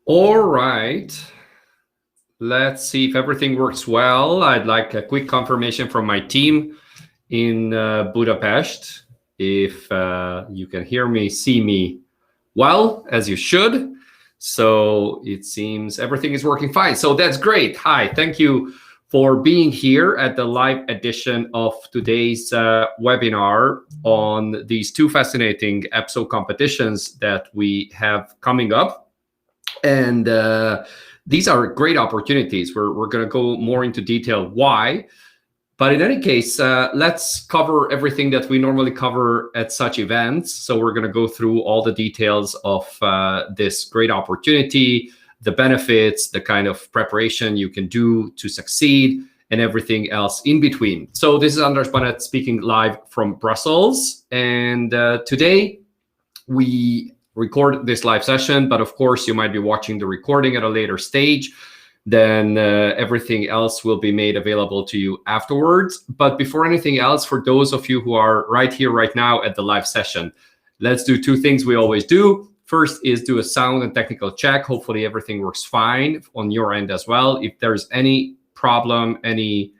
All right. Let's see if everything works well. I'd like a quick confirmation from my team in Budapest. If you can hear me, see me well, as you should. So it seems everything is working fine. So that's great. Hi, thank you for being here at the live edition of today's webinar on these two fascinating EPSO competitions that we have coming up. And these are great opportunities. We're going to go more into detail why. But in any case, let's cover everything that we normally cover at such events. So we're going to go through all the details of this great opportunity, the benefits, the kind of preparation you can do to succeed, and everything else in between. So this is András Baneth speaking live from Brussels. And today we record this live session, but of course you might be watching the recording at a later stage. Then everything else will be made available to you afterwards. But before anything else, for those of you who are right here, right now at the live session, let's do two things we always do. First is do a sound and technical check. Hopefully everything works fine on your end as well. If there's any problem, any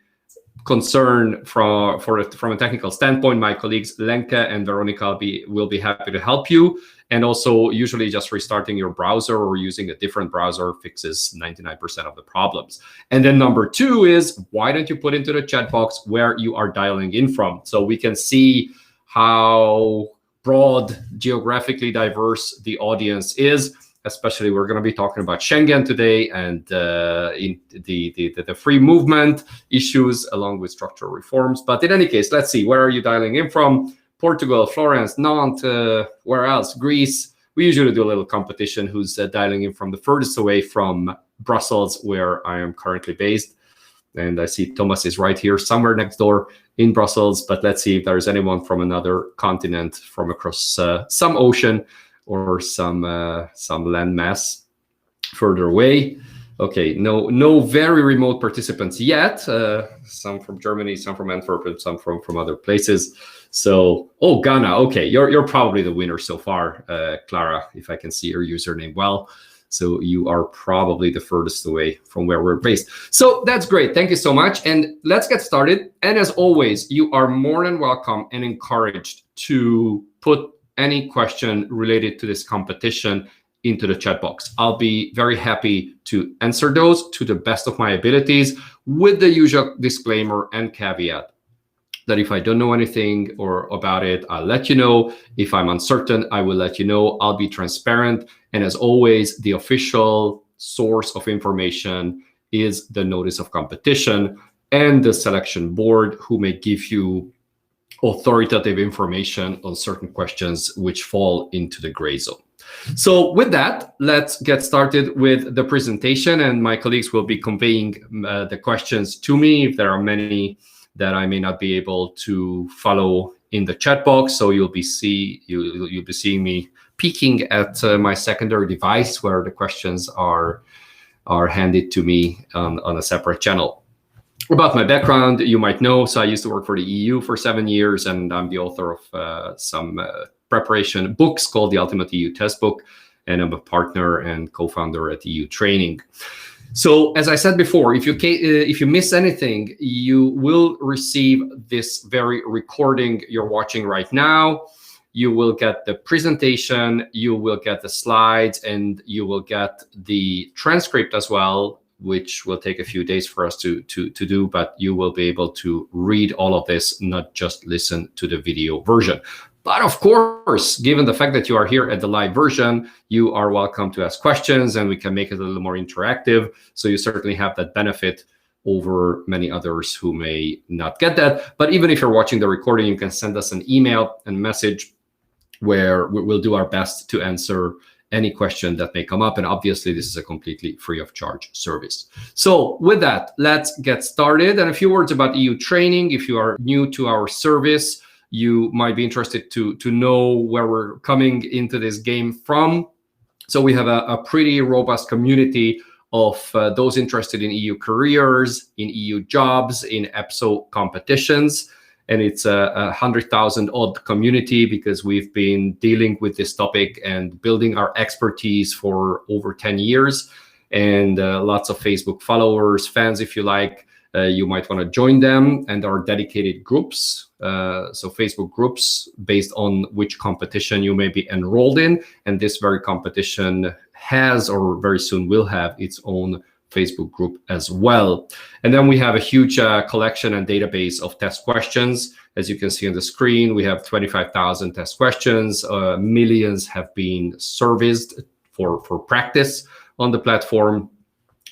concern from a technical standpoint, my colleagues Lenka and Veronica will be happy to help you. And also, usually just restarting your browser or using a different browser fixes 99% of the problems. And then number two is, why don't you put into the chat box where you are dialing in from, so we can see how broad, geographically diverse the audience is. Especially, we're going to be talking about Schengen today and in the free movement issues along with structural reforms. But in any case, let's see, where are you dialing in from? Portugal, Florence, Nantes, where else? Greece. We usually do a little competition who's dialing in from the furthest away from Brussels, where I am currently based. And I see Thomas is right here, somewhere next door in Brussels. But let's see if there's anyone from another continent, from across some ocean or some landmass further away. Okay, no very remote participants yet. Some from Germany, some from Antwerp, and some from other places. So, oh, Ghana. Okay, you're probably the winner so far, Clara, if I can see your username well. So you are probably the furthest away from where we're based. So that's great. Thank you so much. And let's get started. And as always, you are more than welcome and encouraged to put any question related to this competition into the chat box. I'll be very happy to answer those to the best of my abilities, with the usual disclaimer and caveat that if I don't know anything or about it, I'll let you know. If I'm uncertain, I will let you know. I'll be transparent. And as always, the official source of information is the notice of competition and the selection board, who may give you authoritative information on certain questions which fall into the gray zone. So with that, let's get started with the presentation, and my colleagues will be conveying the questions to me if there are many that I may not be able to follow in the chat box. So you'll be seeing me peeking at my secondary device where the questions are handed to me on a separate channel. About my background, you might know, so I used to work for the EU for 7 years, and I'm the author of some preparation books called the Ultimate EU Test Book, and I'm a partner and co-founder at EU Training. So as I said before, if you miss anything, you will receive this very recording you're watching right now. You will get the presentation, you will get the slides, and you will get the transcript as well, which will take a few days for us to do, but you will be able to read all of this, not just listen to the video version. But of course, given the fact that you are here at the live version, you are welcome to ask questions, and we can make it a little more interactive. So you certainly have that benefit over many others who may not get that. But even if you're watching the recording, you can send us an email and message where we'll do our best to answer any question that may come up. And obviously, this is a completely free of charge service. So with that, let's get started. And a few words about EU training. If you are new to our service, you might be interested to know where we're coming into this game from. So we have a pretty robust community of those interested in EU careers, in EU jobs, in EPSO competitions. and it's a 100,000 odd community because we've been dealing with this topic and building our expertise for over 10 years, and lots of Facebook followers, fans, if you like. You might want to join them, and our dedicated groups, so Facebook groups based on which competition you may be enrolled in, and this very competition has or very soon will have its own Facebook group as well. And then we have a huge collection and database of test questions. As you can see on the screen, we have 25,000 test questions. Millions have been serviced for practice on the platform.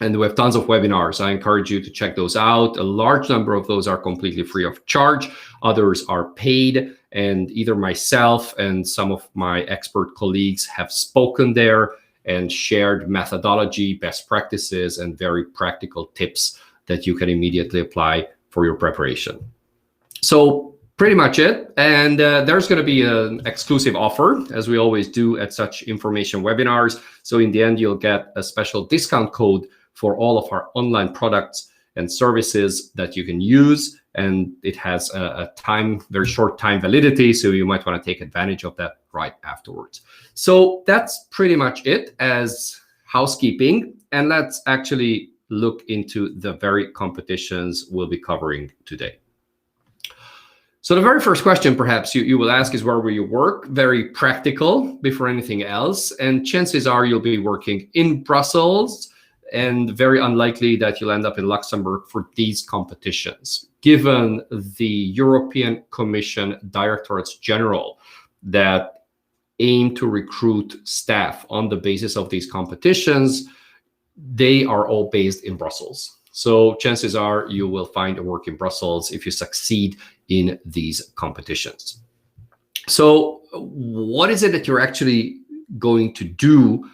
And we have tons of webinars. I encourage you to check those out. A large number of those are completely free of charge. Others are paid. And either myself and some of my expert colleagues have spoken there and shared methodology, best practices, and very practical tips that you can immediately apply for your preparation. So pretty much it. And there's going to be an exclusive offer, as we always do at such information webinars. So in the end, you'll get a special discount code for all of our online products and services that you can use. And it has a very short time validity. So you might want to take advantage of that right afterwards. So that's pretty much it as housekeeping. And let's actually look into the very competitions we'll be covering today. So the very first question perhaps you will ask is, where will you work? Very practical before anything else. And chances are you'll be working in Brussels, and very unlikely that you'll end up in Luxembourg for these competitions, given the European Commission Directorates General that aim to recruit staff on the basis of these competitions. They are all based in Brussels. So chances are you will find a work in Brussels if you succeed in these competitions. So what is it that you're actually going to do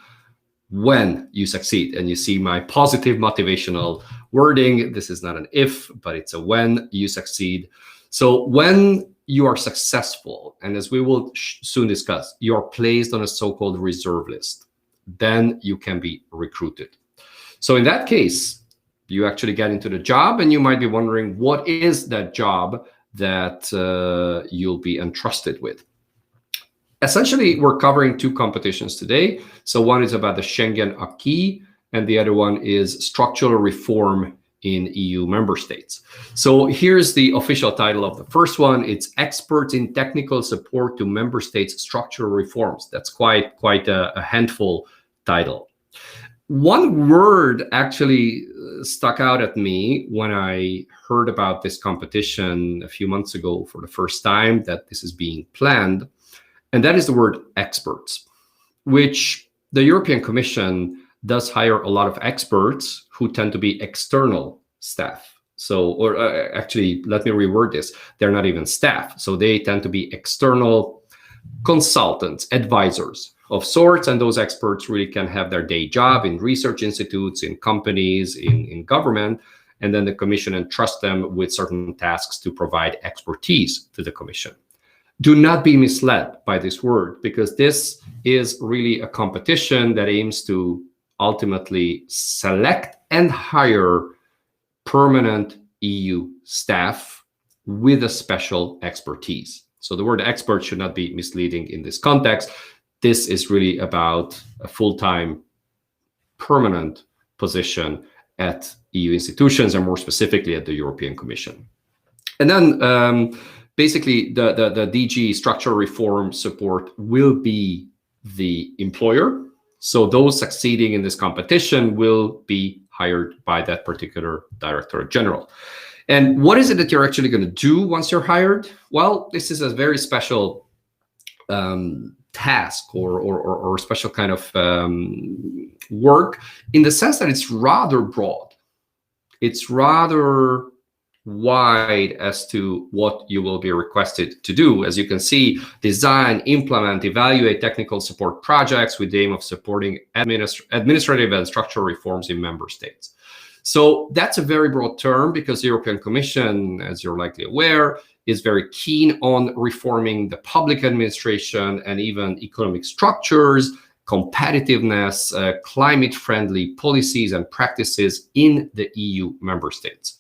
when you succeed? And you see my positive motivational wording. This is not an if, but it's a when you succeed. So when you are successful, and as we will soon discuss, you're placed on a so-called reserve list, then you can be recruited. So in that case, you actually get into the job, and you might be wondering, what is that job that you'll be entrusted with? Essentially, we're covering two competitions today. So one is about the Schengen Acquis, and the other one is structural reform in EU member states. So here's the official title of the first one. It's Experts in Technical Support to Member States Structural Reforms. That's quite a handful title. One word actually stuck out at me when I heard about this competition a few months ago for the first time, that this is being planned. And that is the word experts, which the European Commission does hire a lot of experts who tend to be external staff. So, or actually, let me reword this. They're not even staff. So they tend to be external consultants, advisors of sorts. And those experts really can have their day job in research institutes, in companies, in government. And then the Commission entrusts them with certain tasks to provide expertise to the Commission. Do not be misled by this word, because this is really a competition that aims to ultimately select and hire permanent EU staff with a special expertise. So the word expert should not be misleading in this context. This is really about a full-time permanent position at EU institutions, and more specifically at the European Commission. And then basically, the DG structural reform support will be the employer. So those succeeding in this competition will be hired by that particular Directorate General. And what is it that you're actually going to do once you're hired? Well, this is a very special task or a special kind of work, in the sense that it's rather broad. It's rather wide as to what you will be requested to do. As you can see, design, implement, evaluate technical support projects with the aim of supporting administrative and structural reforms in member states. So that's a very broad term, because the European Commission, as you're likely aware, is very keen on reforming the public administration and even economic structures, competitiveness, climate-friendly policies and practices in the EU member states.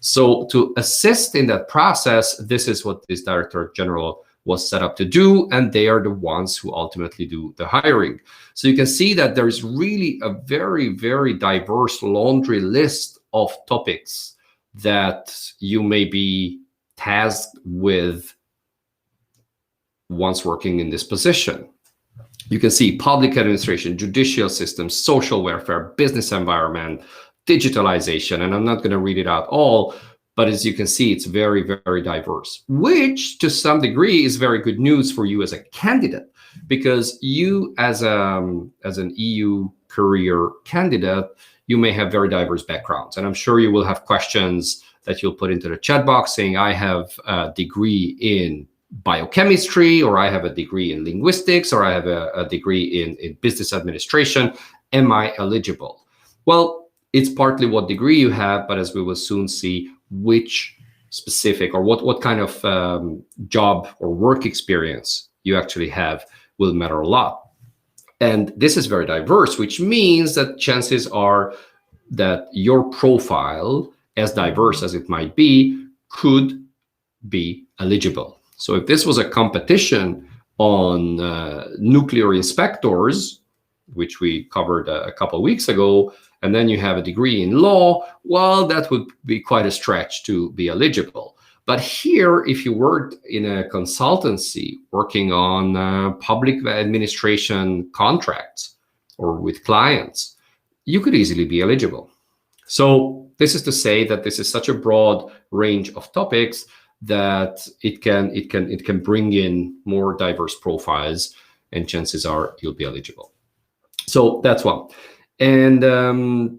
So to assist in that process, this is what this Director General was set up to do, and they are the ones who ultimately do the hiring. So you can see that there's really a very, very diverse laundry list of topics that you may be tasked with once working in this position. You can see public administration, judicial systems, social welfare, business environment, digitalization, and I'm not going to read it out all, but as you can see, it's very, very diverse, which to some degree is very good news for you as a candidate, because you as an EU career candidate, you may have very diverse backgrounds. And I'm sure you will have questions that you'll put into the chat box saying, I have a degree in biochemistry, or I have a degree in linguistics, or I have a degree in business administration. Am I eligible? Well, it's partly what degree you have, but as we will soon see, which specific or what kind of job or work experience you actually have will matter a lot. And this is very diverse, which means that chances are that your profile, as diverse as it might be, could be eligible. So if this was a competition on nuclear inspectors, which we covered a couple of weeks ago, and then you have a degree in law, well, that would be quite a stretch to be eligible. But here, if you worked in a consultancy working on public administration contracts or with clients, you could easily be eligible. So this is to say that this is such a broad range of topics that it can bring in more diverse profiles, and chances are you'll be eligible. So that's one. And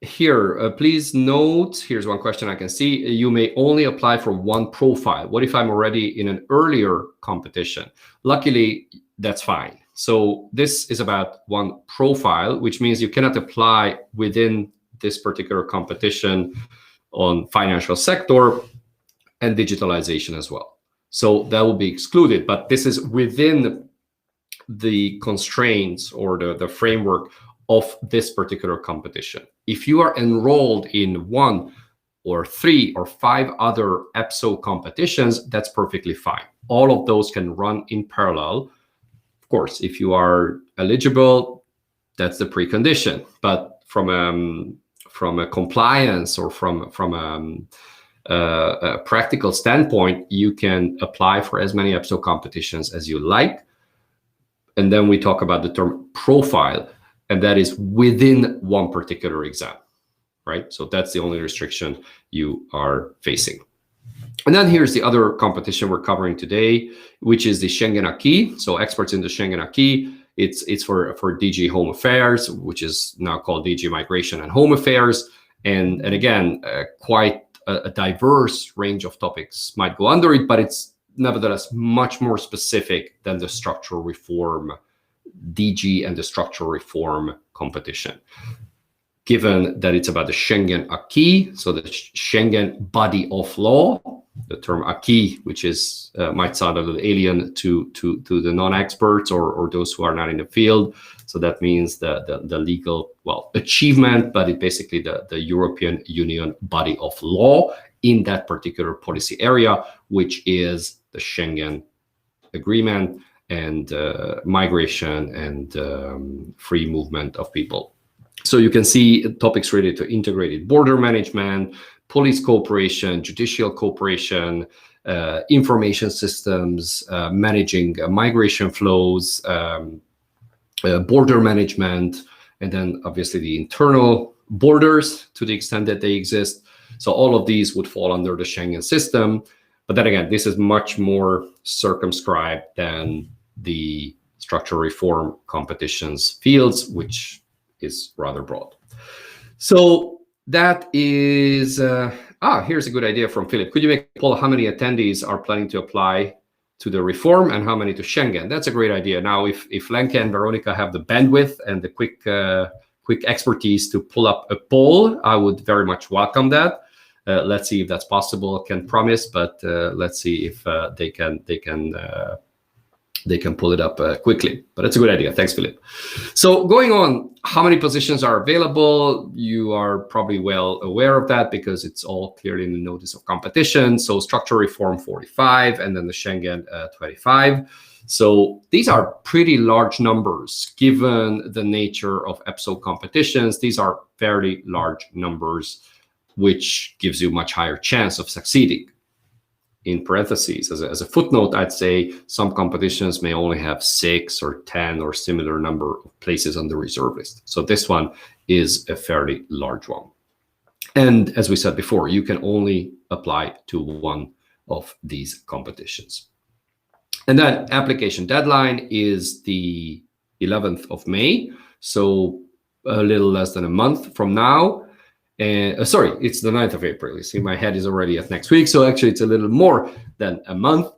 here, please note, here's one question I can see. You may only apply for one profile. What if I'm already in an earlier competition? Luckily, that's fine. So this is about one profile, which means you cannot apply within this particular competition on financial sector and digitalization as well. So that will be excluded, but this is within the constraints or the framework of this particular competition. If you are enrolled in 1 or 3 or 5 other EPSO competitions, that's perfectly fine. All of those can run in parallel. Of course, if you are eligible, that's the precondition. But from a compliance or from a practical standpoint, you can apply for as many EPSO competitions as you like. And then we talk about the term profile, and that is within one particular exam, right? So that's the only restriction you are facing. And then here's the other competition we're covering today, which is the Schengen Acquis. So experts in the Schengen Acquis, it's for DG Home Affairs, which is now called DG Migration and Home Affairs. And again, quite a diverse range of topics might go under it, but it's nevertheless much more specific than the structural reform DG and the structural reform competition, given that it's about the Schengen Acquis, so the Schengen body of law. The term acquis, which is might sound a little alien to the non-experts or those who are not in the field. So that means the legal, well, achievement, but it basically the European Union body of law in that particular policy area, which is the Schengen Agreement and migration and free movement of people. So you can see topics related to integrated border management, police cooperation, judicial cooperation, information systems, managing migration flows, border management, and then obviously the internal borders to the extent that they exist. So all of these would fall under the Schengen system. But then again, this is much more circumscribed than the structural reform competitions fields, which is rather broad. So that is, here's a good idea from Philip. Could you make a poll how many attendees are planning to apply to the reform and how many to Schengen? That's a great idea. Now, if Lenke and Veronica have the bandwidth and the quick expertise to pull up a poll, I would very much welcome that. Let's see if that's possible. I can't promise, but let's see if they can pull it up quickly. But it's a good idea. Thanks, Philip. So going on, How many positions are available? You are probably well aware of that because it's all clearly in the notice of competition. So structural reform 45 and then the Schengen 25. So these are pretty large numbers given the nature of EPSO competitions. These are fairly large numbers, which gives you much higher chance of succeeding. In parentheses, as a footnote, I'd say some competitions may only have 6 or 10 or similar number of places on the reserve list. So this one is a fairly large one. And as we said before, you can only apply to one of these competitions. And then application deadline is the 11th of May. So a little less than a month from now. Sorry, it's the 9th of April. You see, my head is already at next week. So actually, it's a little more than a month.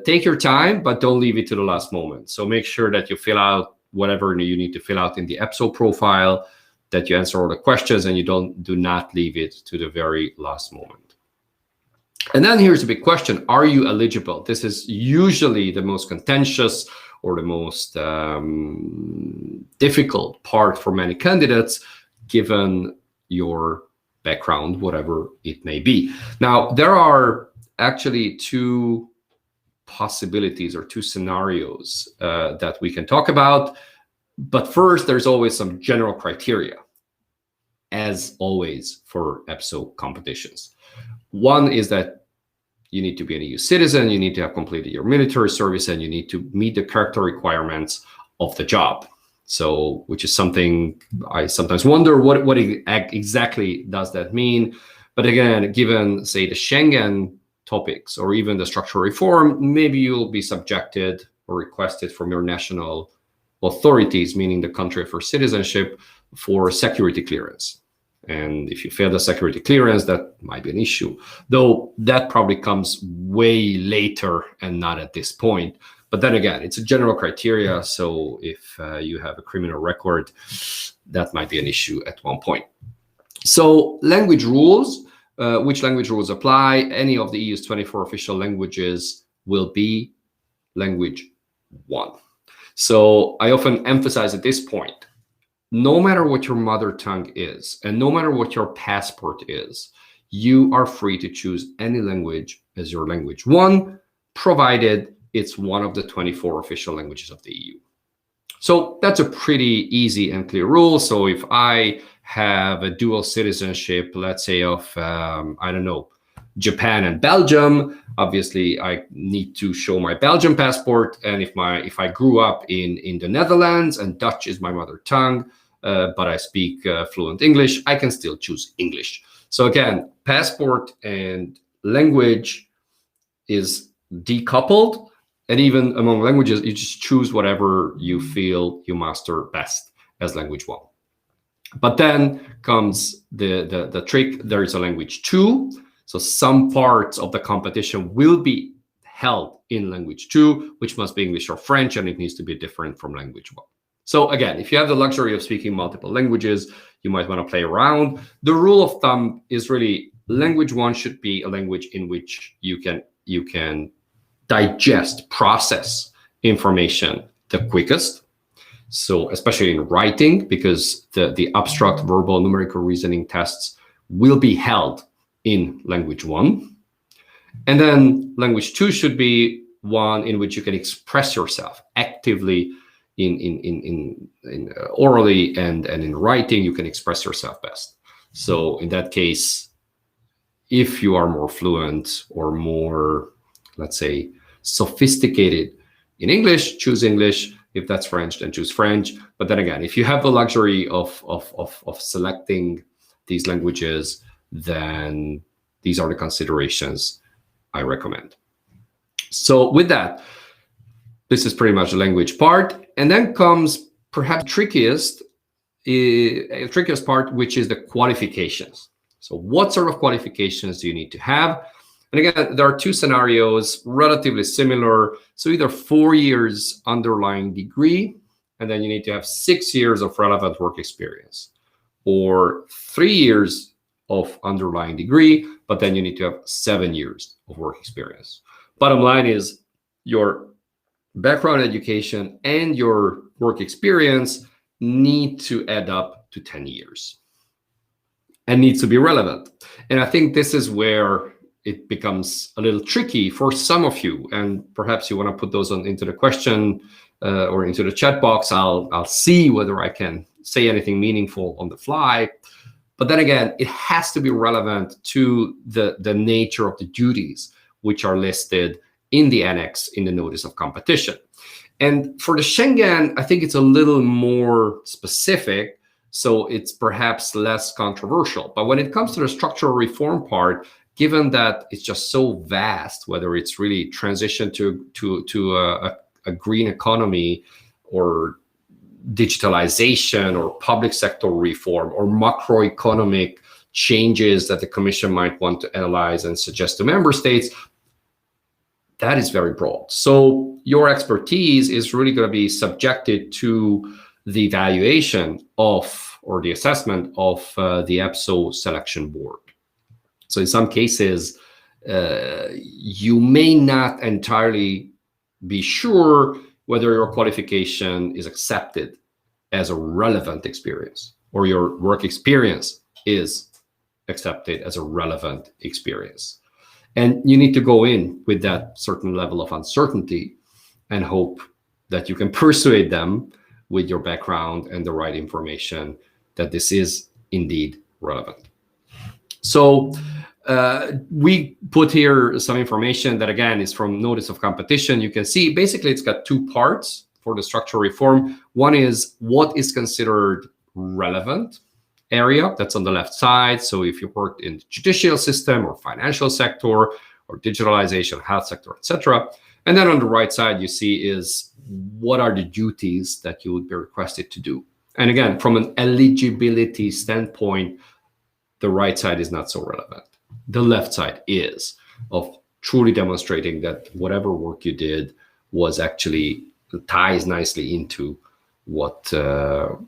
Take your time, but don't leave it to the last moment. So make sure that you fill out whatever you need to fill out in the EPSO profile, that you answer all the questions, and you do not leave it to the very last moment. And then here's a big question. Are you eligible? This is usually the most contentious or the most difficult part for many candidates, given your background, whatever it may be. Now, there are actually two possibilities or two scenarios that we can talk about. But first, there's always some general criteria, as always for EPSO competitions. One is that you need to be an EU citizen, you need to have completed your military service, and you need to meet the character requirements of the job. So, which is something I sometimes wonder, what exactly does that mean? But again, given, say, the Schengen topics or even the structural reform, maybe you'll be subjected or requested from your national authorities, meaning the country for citizenship, for security clearance. And if you fail the security clearance, that might be an issue, though that probably comes way later and not at this point. But then again, it's a general criteria. So if you have a criminal record, that might be an issue at one point. So language rules, which language rules apply? Any of the EU's 24 official languages will be language 1. So I often emphasize at this point, no matter what your mother tongue is, and no matter what your passport is, you are free to choose any language as your language 1, provided it's one of the 24 official languages of the EU. So that's a pretty easy and clear rule. So if I have a dual citizenship, let's say of, I don't know, Japan and Belgium, obviously I need to show my Belgian passport. And if I grew up in the Netherlands and Dutch is my mother tongue, but I speak fluent English, I can still choose English. So again, passport and language is decoupled. And even among languages, you just choose whatever you feel you master best as language 1. But then comes the trick. There is a language 2. So some parts of the competition will be held in language 2, which must be English or French, and it needs to be different from language 1. So again, if you have the luxury of speaking multiple languages, you might want to play around. The rule of thumb is really language 1 should be a language in which you can digest, process information the quickest. So especially in writing, because the abstract, verbal, numerical reasoning tests will be held in language 1. And then language 2 should be one in which you can express yourself actively in orally and in writing. You can express yourself best. So in that case, if you are more fluent or more, let's say, sophisticated in English, choose English. If that's French, then choose French. But then again, if you have the luxury of selecting these languages, then these are the considerations I recommend. So with that, this is pretty much the language part. And then comes perhaps trickiest part, which is the qualifications. So what sort of qualifications do you need to have? And again, there are two scenarios, relatively similar. So either 4 years underlying degree, and then you need to have 6 years of relevant work experience, or 3 years of underlying degree, but then you need to have 7 years of work experience. Bottom line is your background education and your work experience need to add up to 10 years and needs to be relevant. And I think this is where it becomes a little tricky for some of you, and perhaps you want to put those into the question or into the chat box. I'll see whether I can say anything meaningful on the fly. But then again, it has to be relevant to the nature of the duties which are listed in the annex in the notice of competition. And for the Schengen, I think it's a little more specific, so it's perhaps less controversial. But when it comes to the structural reform part, given that it's just so vast, whether it's really transition to a green economy or digitalization or public sector reform or macroeconomic changes that the Commission might want to analyze and suggest to member states, that is very broad. So your expertise is really going to be subjected to the evaluation of or the assessment of the EPSO selection board. So in some cases, you may not entirely be sure whether your qualification is accepted as a relevant experience or your work experience is accepted as a relevant experience. And you need to go in with that certain level of uncertainty and hope that you can persuade them with your background and the right information that this is indeed relevant. So we put here some information that, again, is from Notice of Competition. You can see basically it's got two parts for the structural reform. One is what is considered relevant area. That's on the left side. So if you worked in the judicial system or financial sector or digitalization, health sector, etc. And then on the right side, you see is what are the duties that you would be requested to do. And again, from an eligibility standpoint, the right side is not so relevant. The left side is of truly demonstrating that whatever work you did was actually ties nicely into what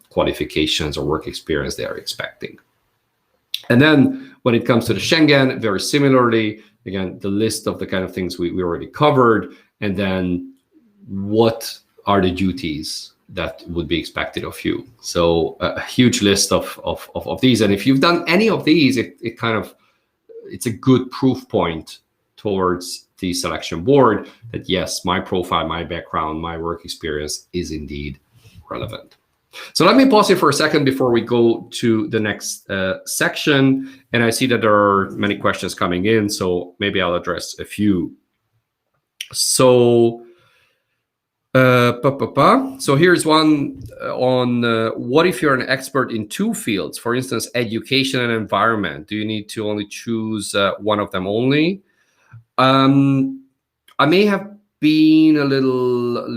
qualifications or work experience they are expecting. And then when it comes to the Schengen, very similarly, again, the list of the kind of things we already covered, and then what are the duties that would be expected of you. So a huge list of these. And if you've done any of these, it's a good proof point towards the selection board that yes, my profile, my background, my work experience is indeed relevant. So let me pause here for a second before we go to the next section. And I see that there are many questions coming in, so maybe I'll address a few. So, so here's one on what if you're an expert in two fields, for instance, education and environment? Do you need to only choose one of them only? I may have been a little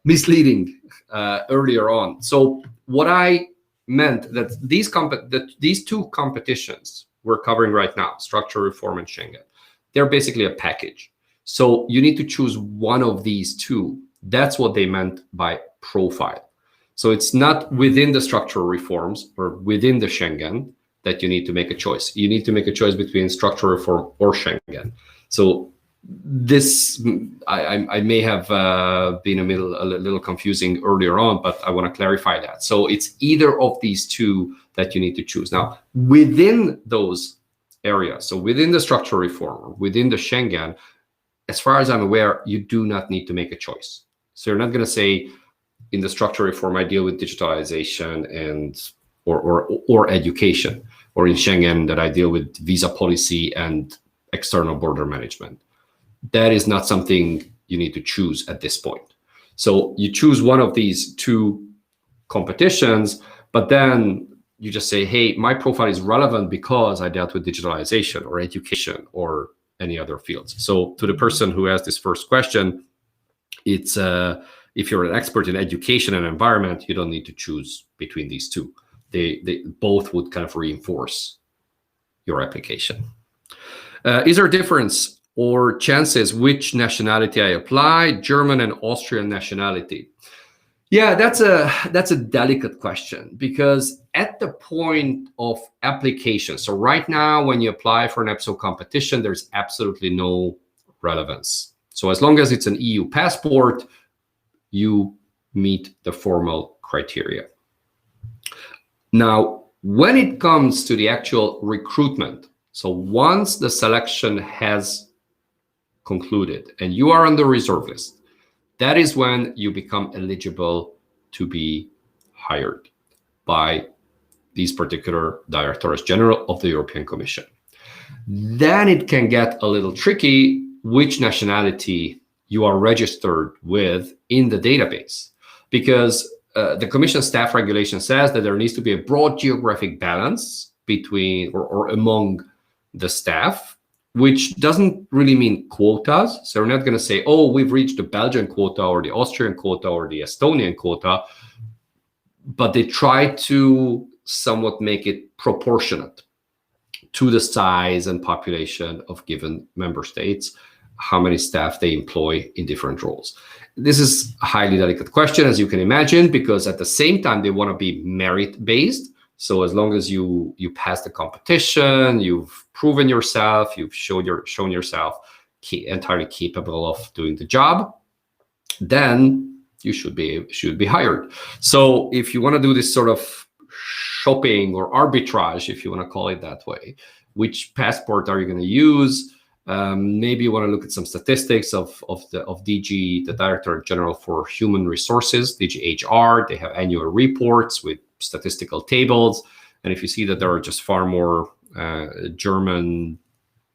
misleading earlier on. So what I meant that these two competitions we're covering right now, structural reform and Schengen, they're basically a package. So you need to choose one of these two. That's what they meant by profile. So it's not within the structural reforms or within the Schengen that you need to make a choice. You need to make a choice between structural reform or Schengen. So this, I may have been a little confusing earlier on, but I want to clarify that. So it's either of these two that you need to choose. Now, within those areas, so within the structural reform, within the Schengen, as far as I'm aware, you do not need to make a choice. So you're not going to say, in the structural reform, I deal with digitalization and or education, or in Schengen that I deal with visa policy and external border management. That is not something you need to choose at this point. So you choose one of these two competitions, but then you just say, hey, my profile is relevant because I dealt with digitalization or education or any other fields. So to the person who asked this first question, it's if you're an expert in education and environment, you don't need to choose between these two. They both would kind of reinforce your application. Is there a difference or chances which nationality I apply, German and Austrian nationality? Yeah, that's a delicate question, because at the point of application, so right now when you apply for an EPSO competition, there's absolutely no relevance. So as long as it's an EU passport, you meet the formal criteria. Now, when it comes to the actual recruitment, so once the selection has concluded and you are on the reserve list, that is when you become eligible to be hired by these particular directors general of the European Commission. Then it can get a little tricky which nationality you are registered with in the database, because the Commission staff regulation says that there needs to be a broad geographic balance between or among the staff, which doesn't really mean quotas. So we're not going to say, oh, we've reached the Belgian quota or the Austrian quota or the Estonian quota, but they try to somewhat make it proportionate to the size and population of given member states, how many staff they employ in different roles. This is a highly delicate question, as you can imagine, because at the same time, they want to be merit-based. So as long as you pass the competition, you've proven yourself, you've shown yourself entirely capable of doing the job, then you should be hired. So if you want to do this sort of shopping or arbitrage, if you want to call it that way, which passport are you going to use? Maybe you want to look at some statistics of DG, the Director General for Human Resources, DGHR. They have annual reports with statistical tables, and if you see that there are just far more German,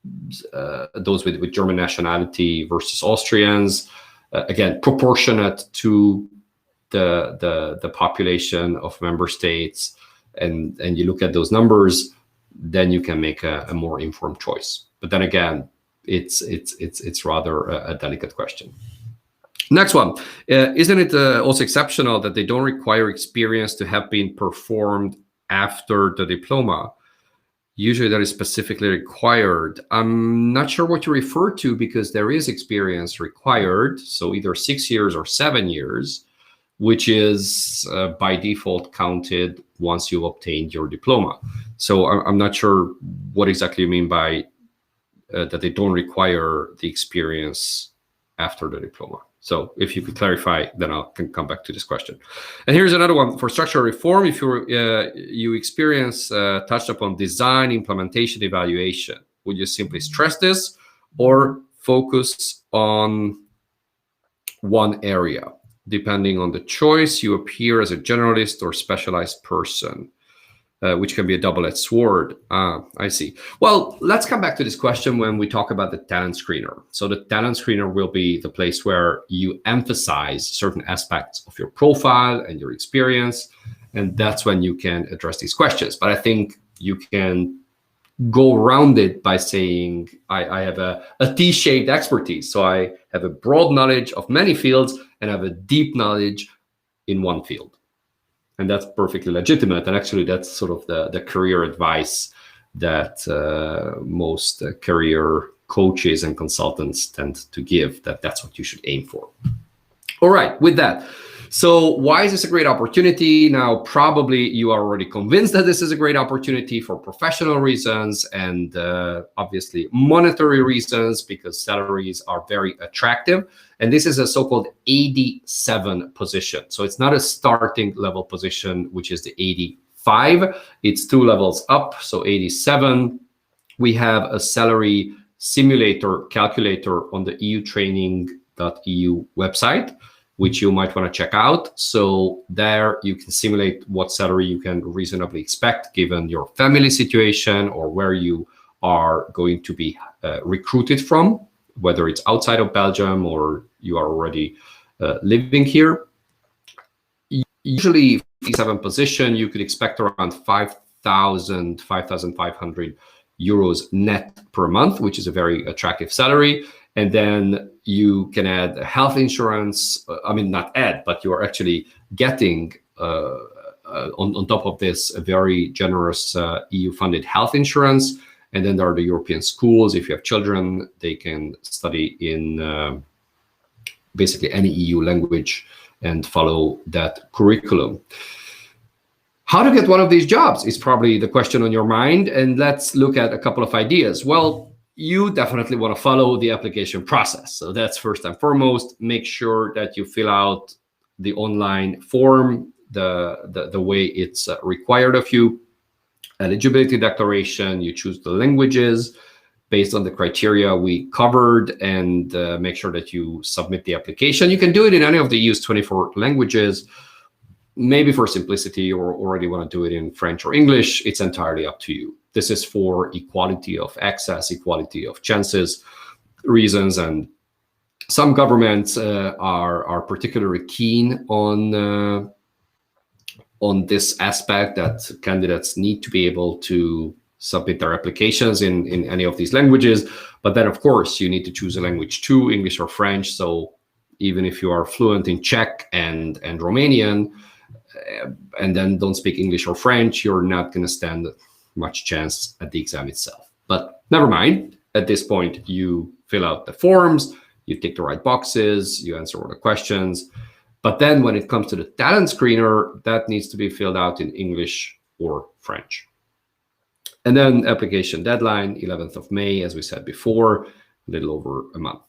those with German nationality versus Austrians, again proportionate to the population of member states, and you look at those numbers, then you can make a more informed choice. But then again, it's rather a delicate question. Next one, isn't it also exceptional that they don't require experience to have been performed after the diploma? Usually that is specifically required. I'm not sure what you refer to, because there is experience required, so either 6 years or 7 years, which is by default counted once you've obtained your diploma. So I'm not sure what exactly you mean by that they don't require the experience after the diploma. So if you could clarify, then I can come back to this question. And here's another one. For structural reform, if you experience touched upon design, implementation, evaluation, would you simply stress this or focus on one area? Depending on the choice, you appear as a generalist or specialized person, which can be a double-edged sword. I see. Well, let's come back to this question when we talk about the talent screener. So the talent screener will be the place where you emphasize certain aspects of your profile and your experience, and that's when you can address these questions. But I think you can go around it by saying, I have a T-shaped expertise. So I have a broad knowledge of many fields and have a deep knowledge in one field. And that's perfectly legitimate. And actually, that's sort of the career advice that most career coaches and consultants tend to give, that's what you should aim for. All right, with that. So why is this a great opportunity? Now, probably you are already convinced that this is a great opportunity for professional reasons and obviously monetary reasons, because salaries are very attractive. And this is a so-called 87 position. So it's not a starting level position, which is the 85. It's 2 levels up, so 87. We have a salary simulator calculator on the eutraining.eu website, which you might want to check out. So there you can simulate what salary you can reasonably expect given your family situation or where you are going to be recruited from, whether it's outside of Belgium or you are already living here. Usually, 87 position, you could expect around 5,500 euros net per month, which is a very attractive salary. And then you can add health insurance. I mean, not add, but you are actually getting on top of this a very generous EU-funded health insurance. And then there are the European schools. If you have children, they can study in basically any EU language and follow that curriculum. How to get one of these jobs is probably the question on your mind. And let's look at a couple of ideas. Well, you definitely want to follow the application process. So that's first and foremost. Make sure that you fill out the online form the way it's required of you. Eligibility declaration, you choose the languages based on the criteria we covered, and make sure that you submit the application. You can do it in any of the EU's 24 languages. Maybe for simplicity, or already want to do it in French or English, it's entirely up to you. This is for equality of access, equality of chances reasons, and some governments are particularly keen on this aspect, that candidates need to be able to submit their applications in any of these languages. But then, of course, you need to choose a language too, English or French. So even if you are fluent in Czech and Romanian, and then don't speak English or French, you're not going to stand much chance at the exam itself. But never mind. At this point, you fill out the forms, you tick the right boxes, you answer all the questions. But then when it comes to the talent screener, that needs to be filled out in English or French. And then application deadline, 11th of May, as we said before, a little over a month.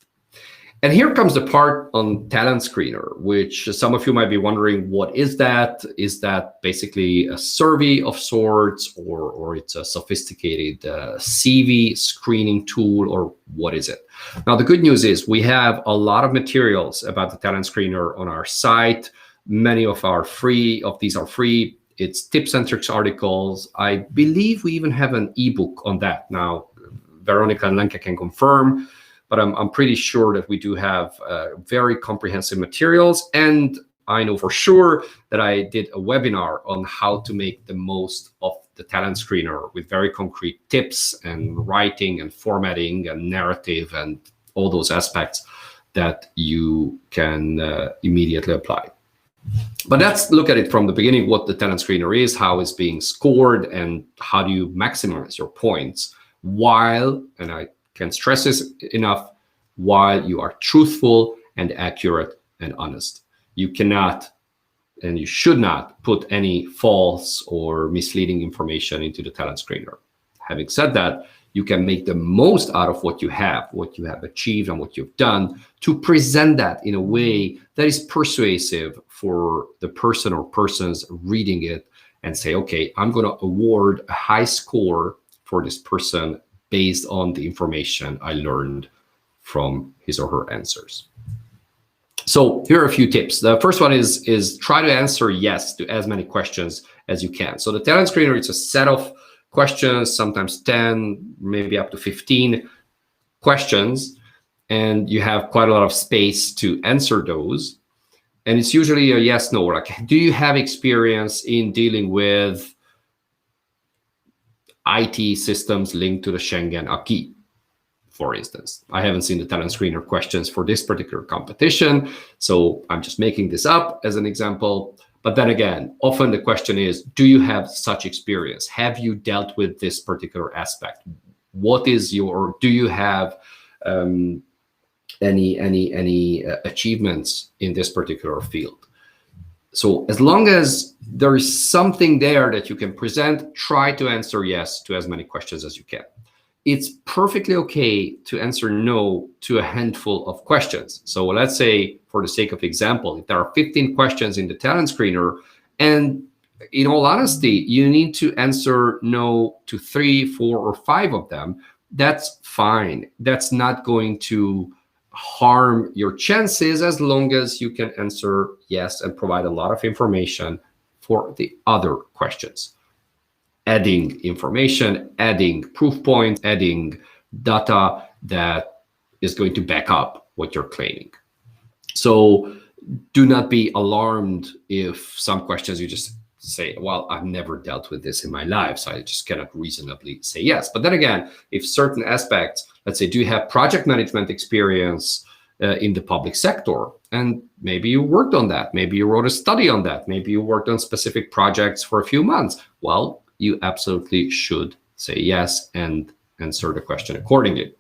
And here comes the part on talent screener, which some of you might be wondering, what is that? Is that basically a survey of sorts, or it's a sophisticated CV screening tool, or what is it? Now, the good news is we have a lot of materials about the talent screener on our site. Many of these are free. It's tips and tricks articles. I believe we even have an ebook on that. Now, Veronica and Lenka can confirm, but I'm pretty sure that we do have very comprehensive materials. And I know for sure that I did a webinar on how to make the most of the talent screener with very concrete tips and writing and formatting and narrative and all those aspects that you can immediately apply. But let's look at it from the beginning, what the talent screener is, how it's being scored, and how do you maximize your points while, and I can't stress this enough, while you are truthful and accurate and honest. You cannot and you should not put any false or misleading information into the talent screener. Having said that, you can make the most out of what you have achieved and what you've done, to present that in a way that is persuasive for the person or persons reading it, and say, okay, I'm going to award a high score for this person based on the information I learned from his or her answers. So here are a few tips. The first one is try to answer yes to as many questions as you can. So the talent screener is a set of questions, sometimes 10, maybe up to 15 questions, and you have quite a lot of space to answer those. And it's usually a yes, no, like, do you have experience in dealing with IT systems linked to the Schengen Acquis, for instance? I haven't seen the talent screener questions for this particular competition, so I'm just making this up as an example. But then again, often the question is, do you have such experience? Have you dealt with this particular aspect? What is do you have any achievements in this particular field? So as long as there is something there that you can present, try to answer yes to as many questions as you can. It's perfectly okay to answer no to a handful of questions. So let's say, for the sake of example, if there are 15 questions in the talent screener, and in all honesty, you need to answer no to 3, 4, or 5 of them, that's fine. That's not going to harm your chances, as long as you can answer yes and provide a lot of information for the other questions. Adding information, adding proof points, adding data that is going to back up what you're claiming. So do not be alarmed if some questions you just say, well, I've never dealt with this in my life, so I just cannot reasonably say yes. But then again, if certain aspects, let's say, do you have project management experience in the public sector? And maybe you worked on that. Maybe you wrote a study on that. Maybe you worked on specific projects for a few months. Well, you absolutely should say yes and answer the question accordingly.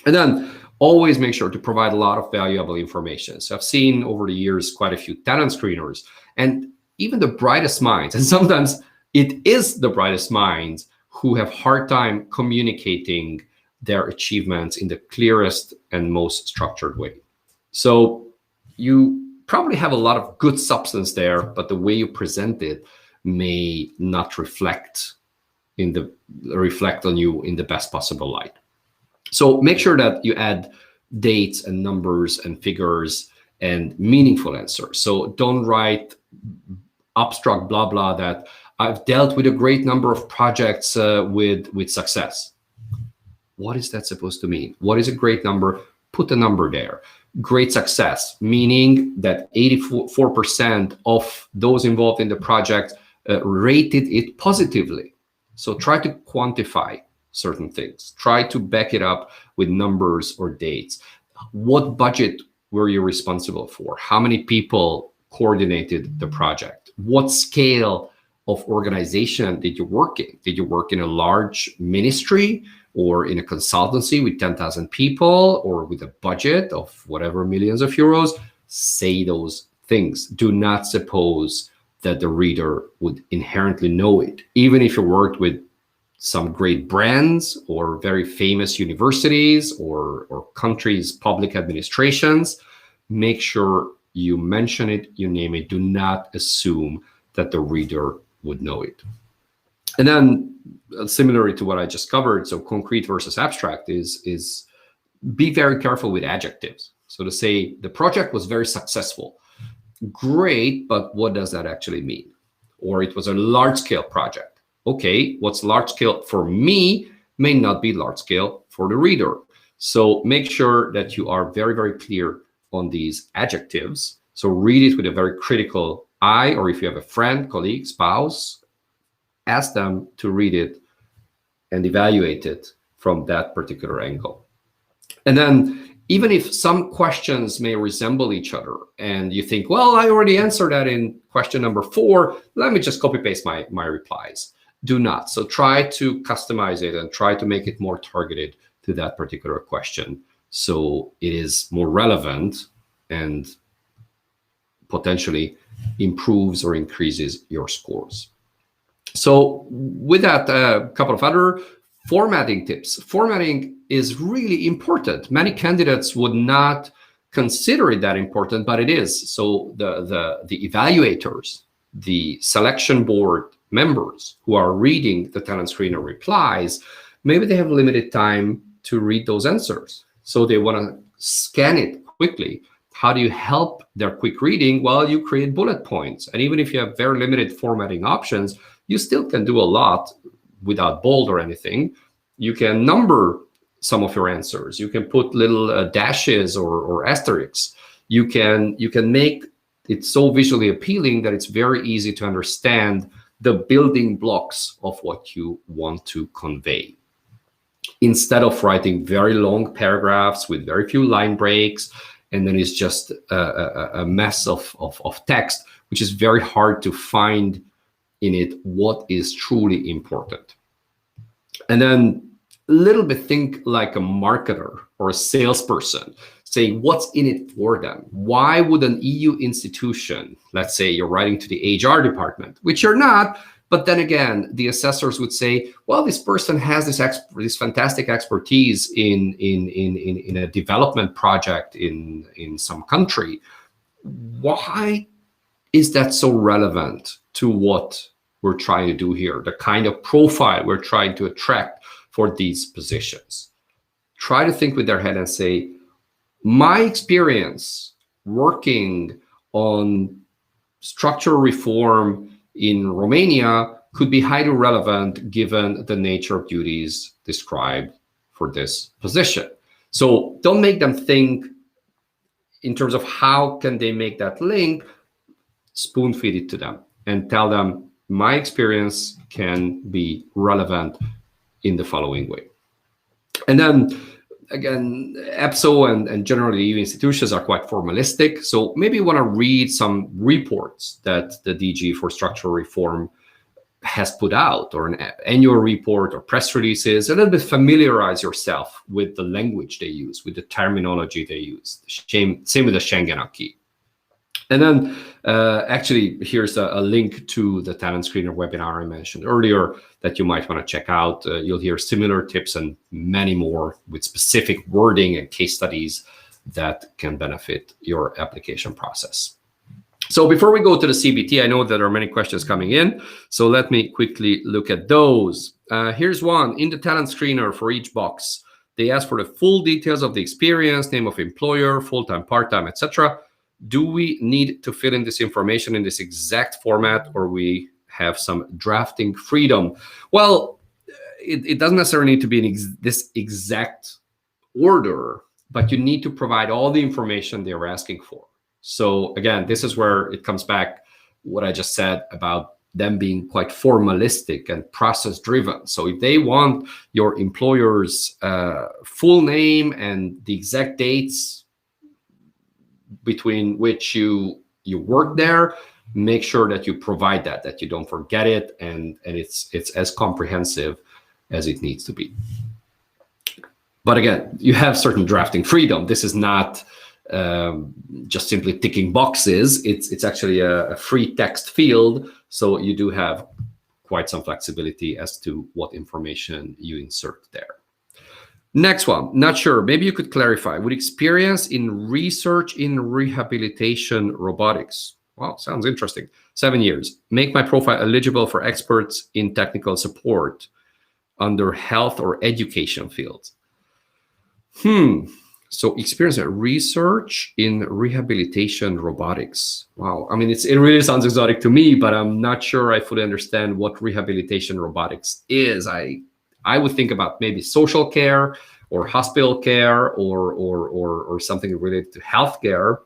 And then always make sure to provide a lot of valuable information. So I've seen over the years quite a few talent screeners, and even the brightest minds, and sometimes it is the brightest minds, who have hard time communicating their achievements in the clearest and most structured way. So you probably have a lot of good substance there, but the way you present it may not reflect on you in the best possible light. So make sure that you add dates and numbers and figures and meaningful answers. So don't write abstract blah blah that I've dealt with a great number of projects with success. What is that supposed to mean? What is a great number? Put a number there. Great success, meaning that 84% of those involved in the project rated it positively. So try to quantify certain things. Try to back it up with numbers or dates. What budget were you responsible for? How many people coordinated the project? What scale of organization did you work in? Did you work in a large ministry or in a consultancy with 10,000 people or with a budget of whatever millions of euros? Say those things. Do not suppose that the reader would inherently know it. Even if you worked with some great brands or very famous universities or countries' public administrations, make sure you mention it, you name it. Do not assume that the reader would know it. And then similarly to what I just covered, so concrete versus abstract is be very careful with adjectives. So to say the project was very successful, great, but what does that actually mean? Or it was a large scale project. Okay, what's large scale for me may not be large scale for the reader. So make sure that you are very, very clear on these adjectives. So read it with a very critical eye, or if you have a friend, colleague, spouse, ask them to read it and evaluate it from that particular angle. And then even if some questions may resemble each other and you think, well, I already answered that in question number 4, let me just copy paste my replies. Do not. So try to customize it and try to make it more targeted to that particular question, so it is more relevant and potentially improves or increases your scores. So with that, a couple of other formatting tips. Formatting is really important. Many candidates would not consider it that important, but it is. So the evaluators, the selection board members who are reading the talent screener replies, maybe they have limited time to read those answers. So they want to scan it quickly. How do you help their quick reading? Well, you create bullet points. And even if you have very limited formatting options, you still can do a lot without bold or anything. You can number some of your answers. You can put little dashes or asterisks. You can make it so visually appealing that it's very easy to understand the building blocks of what you want to convey. Instead of writing very long paragraphs with very few line breaks, and then it's just a mess of text, which is very hard to find in it what is truly important. And then a little bit think like a marketer or a salesperson, saying what's in it for them. Why would an EU institution, let's say you're writing to the HR department, which you're not, but then again, the assessors would say, well, this person has this fantastic expertise in a development project in some country. Why is that so relevant to what we're trying to do here, the kind of profile we're trying to attract for these positions? Try to think with their head and say, my experience working on structural reform in Romania could be highly relevant given the nature of duties described for this position. So don't make them think in terms of how can they make that link. Spoon feed it to them and tell them, my experience can be relevant in the following way. And then again, EPSO and generally EU institutions are quite formalistic. So maybe you want to read some reports that the DG for Structural Reform has put out, or an annual report or press releases, a little bit familiarize yourself with the language they use, with the terminology they use. Same with the Schengen Acquis. And then actually, here's a link to the talent screener webinar I mentioned earlier that you might want to check out. You'll hear similar tips and many more with specific wording and case studies that can benefit your application process. So before we go to the CBT, I know that there are many questions coming in, so let me quickly look at those. Here's one. In the talent screener for each box, they ask for the full details of the experience, name of employer, full-time, part-time, etc. Do we need to fill in this information in this exact format, or we have some drafting freedom? Well, it doesn't necessarily need to be in this exact order, but you need to provide all the information they're asking for. So again, this is where it comes back what I just said about them being quite formalistic and process driven. So if they want your employer's full name and the exact dates between which you work there, make sure that you provide that you don't forget it, and it's as comprehensive as it needs to be. But again, you have certain drafting freedom. This is not just simply ticking boxes. It's actually a free text field, so you do have quite some flexibility as to what information you insert there. Next one, not sure, maybe you could clarify. With experience in research in rehabilitation robotics. Wow, sounds interesting. 7 years. Make my profile eligible for experts in technical support under health or education fields. So experience at research in rehabilitation robotics. Wow, I mean, it really sounds exotic to me, but I'm not sure I fully understand what rehabilitation robotics is. I would think about maybe social care or hospital care or something related to healthcare,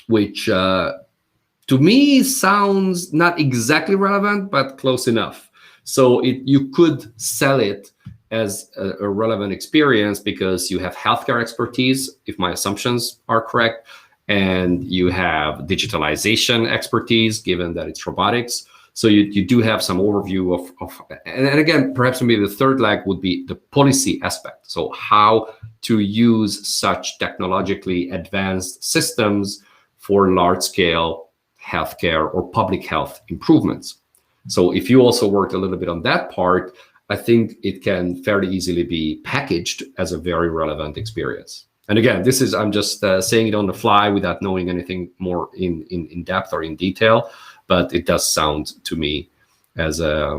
which to me sounds not exactly relevant, but close enough. So you could sell it as a relevant experience because you have healthcare expertise, if my assumptions are correct, and you have digitalization expertise, given that it's robotics. So you do have some overview of and again, perhaps maybe the third leg would be the policy aspect. So how to use such technologically advanced systems for large-scale healthcare or public health improvements. So if you also worked a little bit on that part, I think it can fairly easily be packaged as a very relevant experience. And again, this is, I'm just saying it on the fly without knowing anything more in depth or in detail, but it does sound to me as a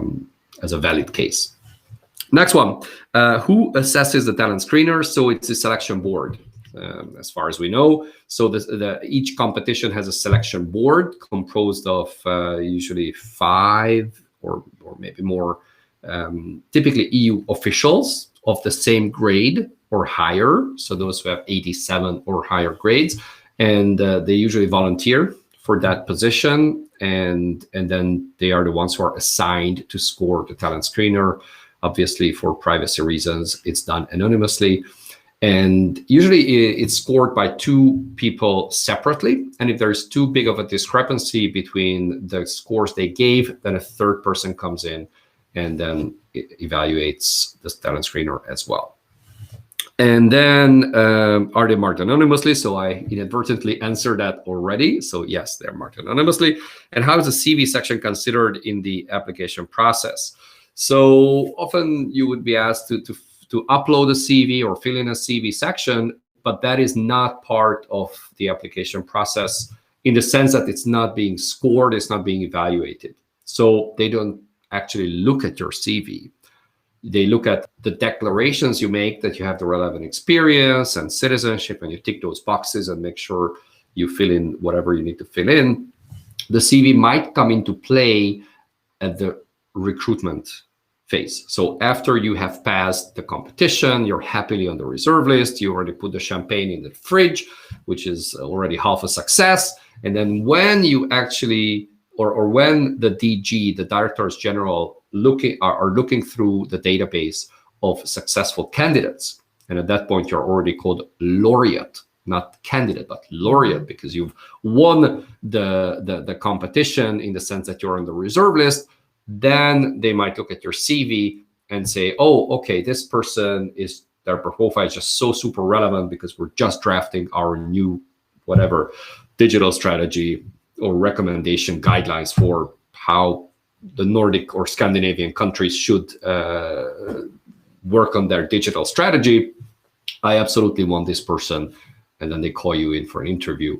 valid case. Next one, who assesses the talent screener? So it's a selection board, as far as we know. So each competition has a selection board composed of usually 5 or maybe more, typically EU officials of the same grade or higher. So those who have 87 or higher grades, and they usually volunteer for that position. And then they are the ones who are assigned to score the talent screener. Obviously, for privacy reasons, it's done anonymously. And usually it's scored by 2 people separately. And if there's too big of a discrepancy between the scores they gave, then a third person comes in and then it evaluates the talent screener as well. And then are they marked anonymously? So I inadvertently answered that already. So yes, they're marked anonymously. And how is the CV section considered in the application process? So often you would be asked to upload a CV or fill in a CV section, but that is not part of the application process in the sense that it's not being scored, it's not being evaluated. So they don't actually look at your CV. They look at the declarations you make that you have the relevant experience and citizenship, and you tick those boxes and make sure you fill in whatever you need to fill in. The CV might come into play at the recruitment phase. So after you have passed the competition, you're happily on the reserve list, you already put the champagne in the fridge, which is already half a success. And then when you actually, or when the DG, the Directors General, are looking through the database of successful candidates, and at that point you're already called laureate, not candidate, but laureate, because you've won the competition in the sense that you're on the reserve list. Then they might look at your CV and say, oh, okay, this person is, their profile is just so super relevant because we're just drafting our new whatever digital strategy or recommendation guidelines for how the Nordic or Scandinavian countries should work on their digital strategy. I absolutely want this person and then they call you in for an interview,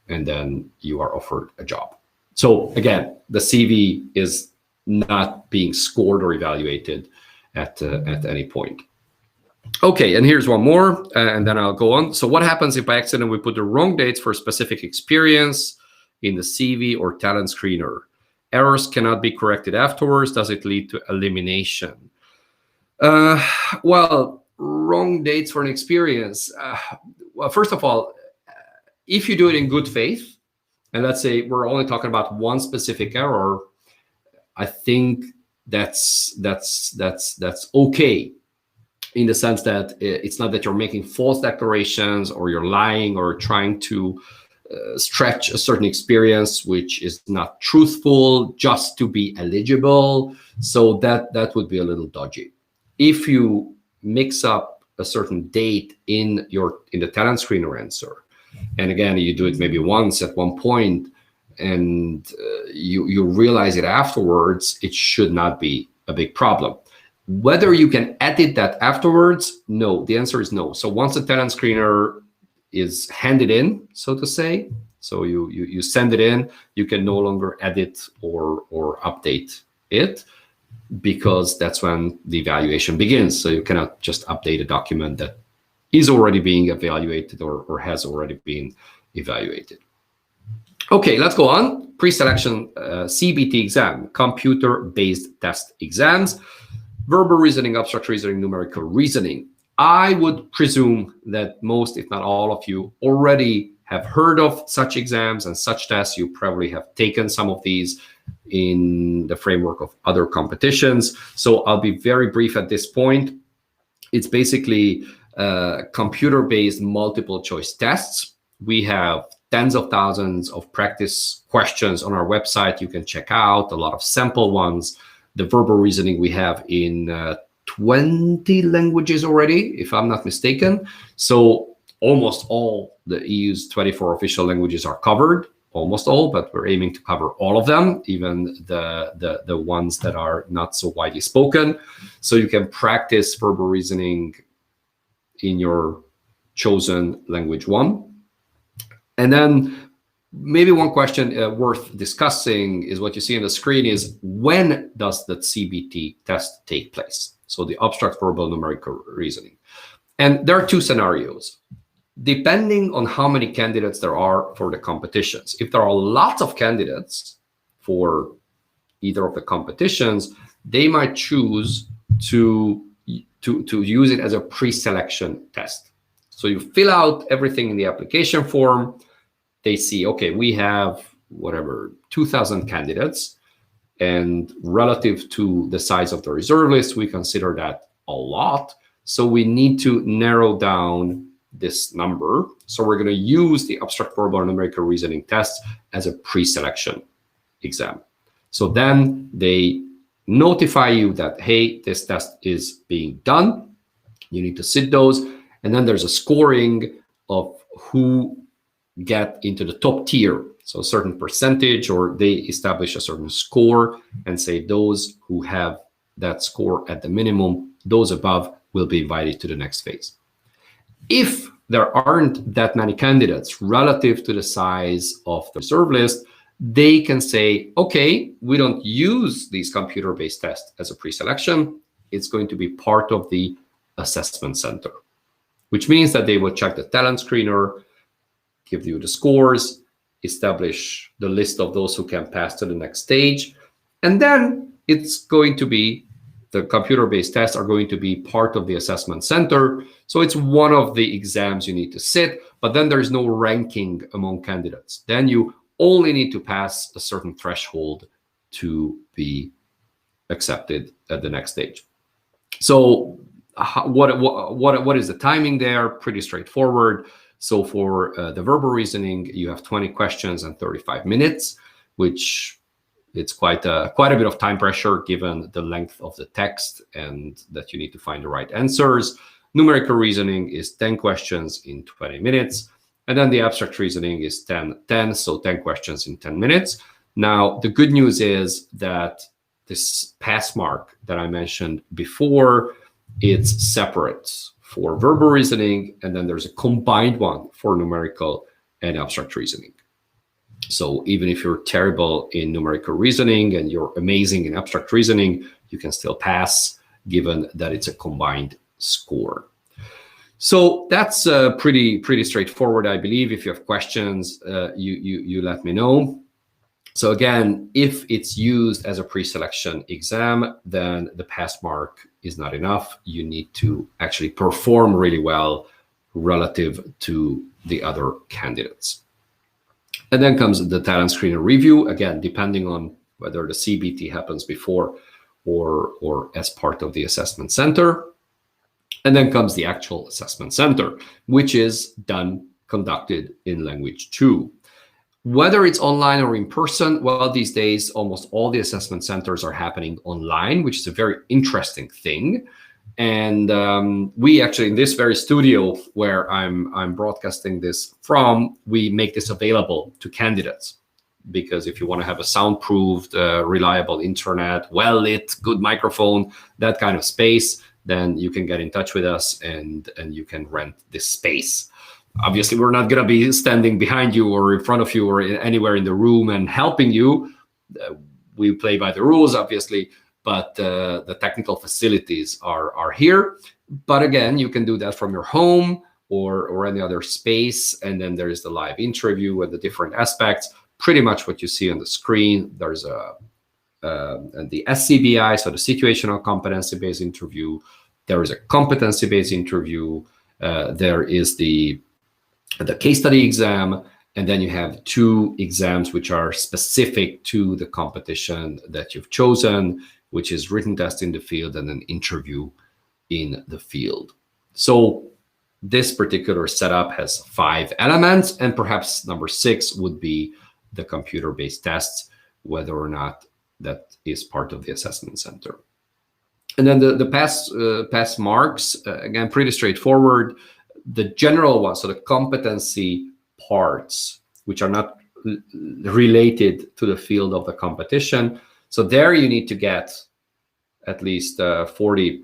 and then you are offered a job. So again, the CV is not being scored or evaluated at any point. Okay, and here's one more, and then I'll go on. So what happens if by accident we put the wrong dates for a specific experience in the CV or talent screener? Errors cannot be corrected afterwards. Does it lead to elimination? Well, wrong dates for an experience. Well, first of all, if you do it in good faith, and let's say we're only talking about one specific error, I think that's okay, in the sense that it's not that you're making false declarations or you're lying or trying to stretch a certain experience which is not truthful just to be eligible. So that would be a little dodgy. If you mix up a certain date in the talent screener answer, and again, you do it maybe once at one point, and you realize it afterwards, it should not be a big problem. Whether you can edit that afterwards, no. The answer is no. So once the talent screener is handed in, so to say, so you send it in, you can no longer edit or update it, because that's when the evaluation begins. So you cannot just update a document that is already being evaluated or has already been evaluated. Okay, let's go on. Pre-selection CBT exam, computer-based test exams, verbal reasoning, abstract reasoning, numerical reasoning. I would presume that most, if not all of you, already have heard of such exams and such tests. You probably have taken some of these in the framework of other competitions. So I'll be very brief at this point. It's basically computer-based multiple choice tests. We have tens of thousands of practice questions on our website. You can check out a lot of sample ones. The verbal reasoning we have in 20 languages already, if I'm not mistaken. So almost all the EU's 24 official languages are covered, almost all, but we're aiming to cover all of them, even the ones that are not so widely spoken. So you can practice verbal reasoning in your chosen language one. And then maybe one question worth discussing is what you see on the screen is, when does the CBT test take place? So the abstract verbal numerical reasoning. And there are two scenarios, depending on how many candidates there are for the competitions. If there are lots of candidates for either of the competitions, they might choose to use it as a pre-selection test. So you fill out everything in the application form. They see, okay, we have whatever, 2,000 candidates, and relative to the size of the reserve list, we consider that a lot. So we need to narrow down this number. So we're going to use the abstract verbal and numerical reasoning test as a pre-selection exam. So then they notify you that, hey, this test is being done. You need to sit those. And then there's a scoring of who get into the top tier. So a certain percentage, or they establish a certain score and say those who have that score at the minimum, those above will be invited to the next phase. If there aren't that many candidates relative to the size of the reserve list, they can say, okay, we don't use these computer-based tests as a pre-selection. It's going to be part of the assessment center, which means that they will check the talent screener, give you the scores, establish the list of those who can pass to the next stage. And then it's going to be, the computer-based tests are going to be part of the assessment center. So it's one of the exams you need to sit, but then there's no ranking among candidates. Then you only need to pass a certain threshold to be accepted at the next stage. So what is the timing there? Pretty straightforward. So for the verbal reasoning, you have 20 questions and 35 minutes, which it's quite a bit of time pressure given the length of the text and that you need to find the right answers. Numerical reasoning is 10 questions in 20 minutes. And then the abstract reasoning is 10, so 10 questions in 10 minutes. Now, the good news is that this pass mark that I mentioned before, it's separate for verbal reasoning, and then there's a combined one for numerical and abstract reasoning. So even if you're terrible in numerical reasoning and you're amazing in abstract reasoning, you can still pass, given that it's a combined score. So that's pretty straightforward, I believe. If you have questions, you let me know. So again, if it's used as a pre-selection exam, then the pass mark is not enough. You need to actually perform really well relative to the other candidates. And then comes the talent screener review, again, depending on whether the CBT happens before or as part of the assessment center. And then comes the actual assessment center, which is conducted in language 2. Whether it's online or in person, well, these days, almost all the assessment centers are happening online, which is a very interesting thing. And we actually, in this very studio where I'm broadcasting this from, we make this available to candidates. Because if you want to have a soundproofed, reliable internet, well-lit, good microphone, that kind of space, then you can get in touch with us and you can rent this space. Obviously, we're not going to be standing behind you or in front of you or anywhere in the room and helping you. We play by the rules, obviously, but the technical facilities are here. But again, you can do that from your home or any other space. And then there is the live interview and the different aspects. Pretty much what you see on the screen. There's the SCBI, so the situational competency-based interview. There is a competency-based interview. There is the case study exam, and then you have 2 exams which are specific to the competition that you've chosen, which is written test in the field and an interview in the field. So this particular setup has 5 elements, and perhaps number 6 would be the computer-based tests, whether or not that is part of the assessment center. And then the pass marks, again, pretty straightforward. The general ones, so the competency parts, which are not related to the field of the competition. So there you need to get at least 40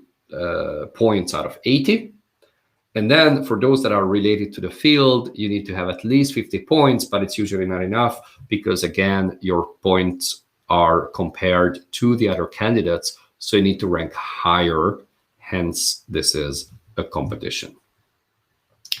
points out of 80. And then for those that are related to the field, you need to have at least 50 points, but it's usually not enough because, again, your points are compared to the other candidates. So you need to rank higher. Hence, this is a competition.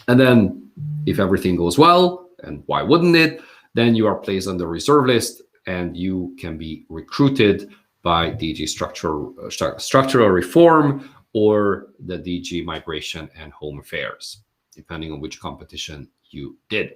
And then if everything goes well, and why wouldn't it, then you are placed on the reserve list and you can be recruited by DG Structural Reform or the DG Migration and Home Affairs, depending on which competition you did.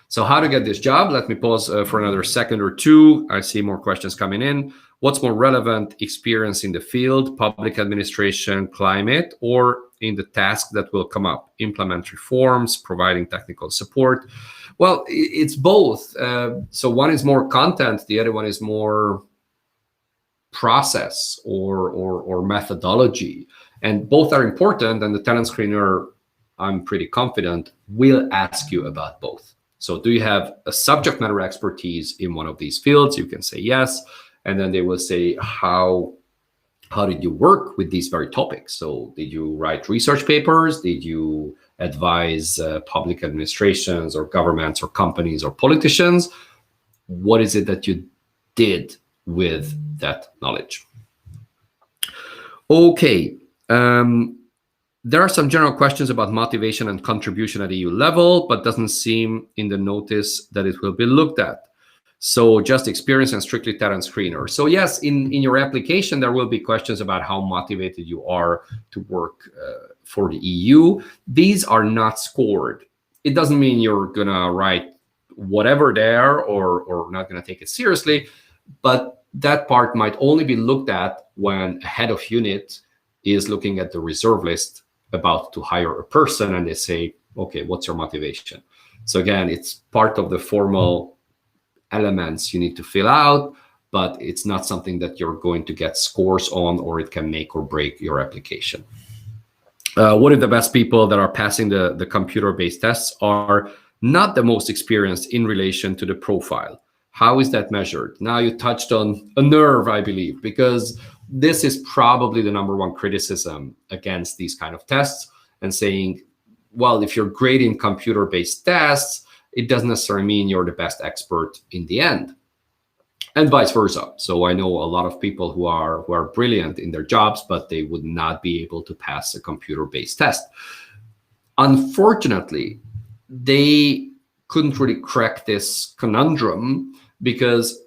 So how to get this job? Let me pause for another second or two. I see more questions coming in. What's more relevant, experience in the field, public administration, climate, or in the task that will come up? Implement reforms, providing technical support. Well, it's both. So one is more content, the other one is more process or methodology. And both are important, and the talent screener, I'm pretty confident, will ask you about both. So do you have a subject matter expertise in one of these fields? You can say yes. And then they will say, how did you work with these very topics? So did you write research papers? Did you advise public administrations or governments or companies or politicians? What is it that you did with that knowledge? Okay. There are some general questions about motivation and contribution at EU level, but doesn't seem in the notice that it will be looked at. So just experience and strictly talent screener. So yes, in your application, there will be questions about how motivated you are to work for the EU. These are not scored. It doesn't mean you're gonna write whatever there or not gonna take it seriously, but that part might only be looked at when a head of unit is looking at the reserve list about to hire a person and they say, okay, what's your motivation? So again, it's part of the formal elements you need to fill out, but it's not something that you're going to get scores on, or it can make or break your application. What if the best people that are passing the computer-based tests are not the most experienced in relation to the profile? How is that measured? Now you touched on a nerve, I believe, because this is probably the #1 criticism against these kind of tests. and saying, well, if you're great in computer-based tests, it doesn't necessarily mean you're the best expert in the end, and vice versa. So I know a lot of people who are brilliant in their jobs, but they would not be able to pass a computer-based test. Unfortunately, they couldn't really crack this conundrum, because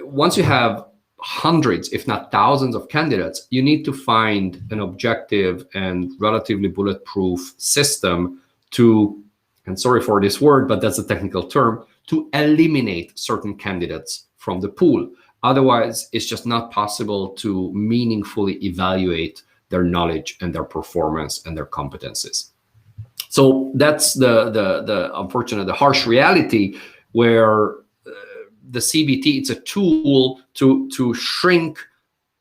once you have hundreds, if not thousands of candidates, you need to find an objective and relatively bulletproof system to, and sorry for this word, but that's a technical term, to eliminate certain candidates from the pool. Otherwise, it's just not possible to meaningfully evaluate their knowledge and their performance and their competencies. So that's the unfortunate, the harsh reality, where the CBT, it's a tool to shrink